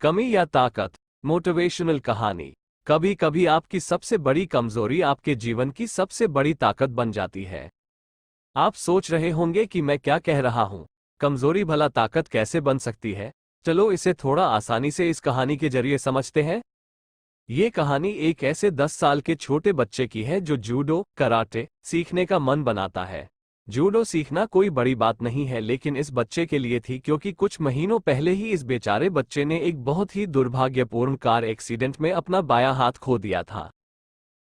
कमी या ताकत। मोटिवेशनल कहानी। कभी कभी आपकी सबसे बड़ी कमजोरी आपके जीवन की सबसे बड़ी ताकत बन जाती है। आप सोच रहे होंगे कि मैं क्या कह रहा हूं, कमजोरी भला ताकत कैसे बन सकती है। चलो इसे थोड़ा आसानी से इस कहानी के जरिए समझते हैं। ये कहानी एक ऐसे 10 साल के छोटे बच्चे की है जो जूडो कराटे सीखने का मन बनाता है। जूडो सीखना कोई बड़ी बात नहीं है, लेकिन इस बच्चे के लिए थी, क्योंकि कुछ महीनों पहले ही इस बेचारे बच्चे ने एक बहुत ही दुर्भाग्यपूर्ण कार एक्सीडेंट में अपना बायां हाथ खो दिया था।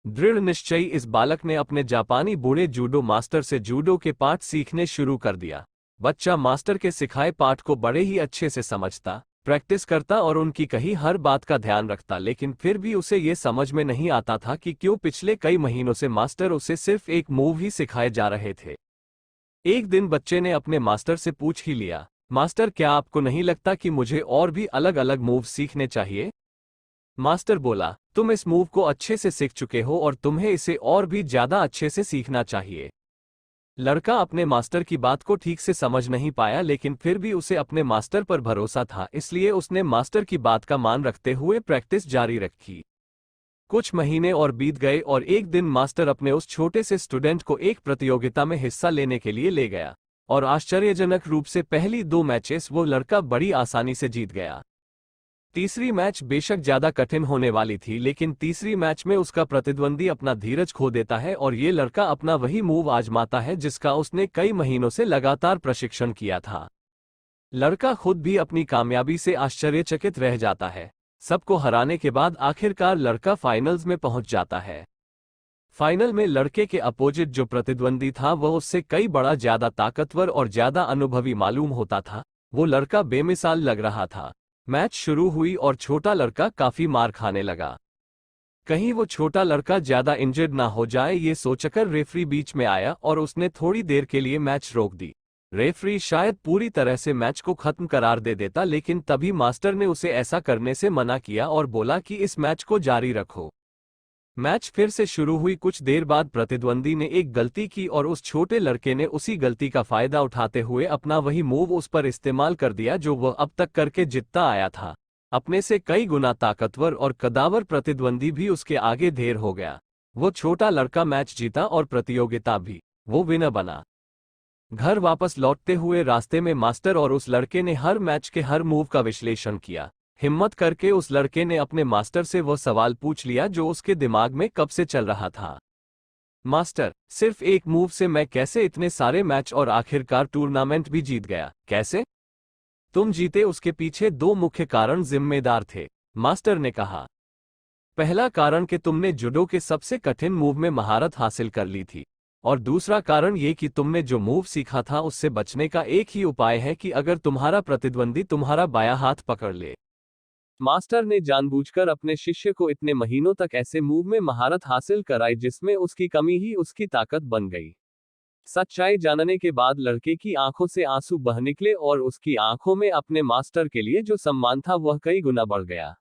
दृढ़ निश्चयी इस बालक ने अपने जापानी बूढ़े जूडो मास्टर से जूडो के पाठ सीखने शुरू कर दिया। बच्चा मास्टर के सिखाए पाठ को बड़े ही अच्छे से समझता, प्रैक्टिस करता और उनकी कही हर बात का ध्यान रखता, लेकिन फिर भी उसे ये समझ में नहीं आता था कि क्यों पिछले कई महीनों से मास्टर उसे सिर्फ एक मूव ही सिखाए जा रहे थे। एक दिन बच्चे ने अपने मास्टर से पूछ ही लिया, मास्टर क्या आपको नहीं लगता कि मुझे और भी अलग अलग मूव सीखने चाहिए? मास्टर बोला, तुम इस मूव को अच्छे से सीख चुके हो और तुम्हें इसे और भी ज्यादा अच्छे से सीखना चाहिए। लड़का अपने मास्टर की बात को ठीक से समझ नहीं पाया, लेकिन फिर भी उसे अपने मास्टर पर भरोसा था, इसलिए उसने मास्टर की बात का मान रखते हुए प्रैक्टिस जारी रखी। कुछ महीने और बीत गए और एक दिन मास्टर अपने उस छोटे से स्टूडेंट को एक प्रतियोगिता में हिस्सा लेने के लिए ले गया, और आश्चर्यजनक रूप से पहली 2 मैचेस वो लड़का बड़ी आसानी से जीत गया। तीसरी मैच बेशक ज्यादा कठिन होने वाली थी, लेकिन तीसरी मैच में उसका प्रतिद्वंदी अपना धीरज खो देता है और ये लड़का अपना वही मूव आजमाता है जिसका उसने कई महीनों से लगातार प्रशिक्षण किया था। लड़का खुद भी अपनी कामयाबी से आश्चर्यचकित रह जाता है। सबको हराने के बाद आखिरकार लड़का फाइनल्स में पहुंच जाता है। फाइनल में लड़के के अपोजिट जो प्रतिद्वंदी था वह उससे कई बड़ा ज्यादा ताकतवर और ज्यादा अनुभवी मालूम होता था। वो लड़का बेमिसाल लग रहा था। मैच शुरू हुई और छोटा लड़का काफी मार खाने लगा। कहीं वो छोटा लड़का ज्यादा इंजर्ड ना हो जाए, ये सोचकर रेफरी बीच में आया और उसने थोड़ी देर के लिए मैच रोक दी। रेफरी शायद पूरी तरह से मैच को खत्म करार दे देता, लेकिन तभी मास्टर ने उसे ऐसा करने से मना किया और बोला कि इस मैच को जारी रखो। मैच फिर से शुरू हुई। कुछ देर बाद प्रतिद्वंदी ने एक गलती की और उस छोटे लड़के ने उसी गलती का फायदा उठाते हुए अपना वही मूव उस पर इस्तेमाल कर दिया जो वह अब तक करके जीतता आया था। अपने से कई गुना ताकतवर और कदावर प्रतिद्वंदी भी उसके आगे ढेर हो गया। वो छोटा लड़का मैच जीता और प्रतियोगिता भी वो विनर बना। घर वापस लौटते हुए रास्ते में मास्टर और उस लड़के ने हर मैच के हर मूव का विश्लेषण किया। हिम्मत करके उस लड़के ने अपने मास्टर से वह सवाल पूछ लिया जो उसके दिमाग में कब से चल रहा था। मास्टर, सिर्फ एक मूव से मैं कैसे इतने सारे मैच और आखिरकार टूर्नामेंट भी जीत गया, कैसे? तुम जीते उसके पीछे 2 मुख्य कारण जिम्मेदार थे, मास्टर ने कहा। पहला कारण कि तुमने जुडो के सबसे कठिन मूव में महारत हासिल कर ली थी, और दूसरा कारण ये कि तुमने जो मूव सीखा था उससे बचने का एक ही उपाय है कि अगर तुम्हारा प्रतिद्वंदी तुम्हारा बायां हाथ पकड़ ले। मास्टर ने जानबूझकर अपने शिष्य को इतने महीनों तक ऐसे मूव में महारत हासिल कराई जिसमें उसकी कमी ही उसकी ताकत बन गई। सच्चाई जानने के बाद लड़के की आंखों से आंसू बह निकले और उसकी आंखों में अपने मास्टर के लिए जो सम्मान था वह कई गुना बढ़ गया।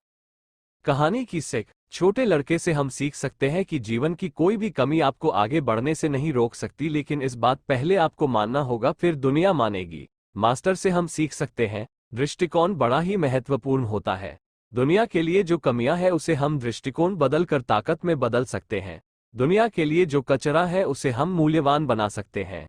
कहानी की सीख। छोटे लड़के से हम सीख सकते हैं कि जीवन की कोई भी कमी आपको आगे बढ़ने से नहीं रोक सकती, लेकिन इस बात पहले आपको मानना होगा, फिर दुनिया मानेगी। मास्टर से हम सीख सकते हैं, दृष्टिकोण बड़ा ही महत्वपूर्ण होता है। दुनिया के लिए जो कमियां है उसे हम दृष्टिकोण बदलकर ताकत में बदल सकते हैं। दुनिया के लिए जो कचरा है उसे हम मूल्यवान बना सकते हैं।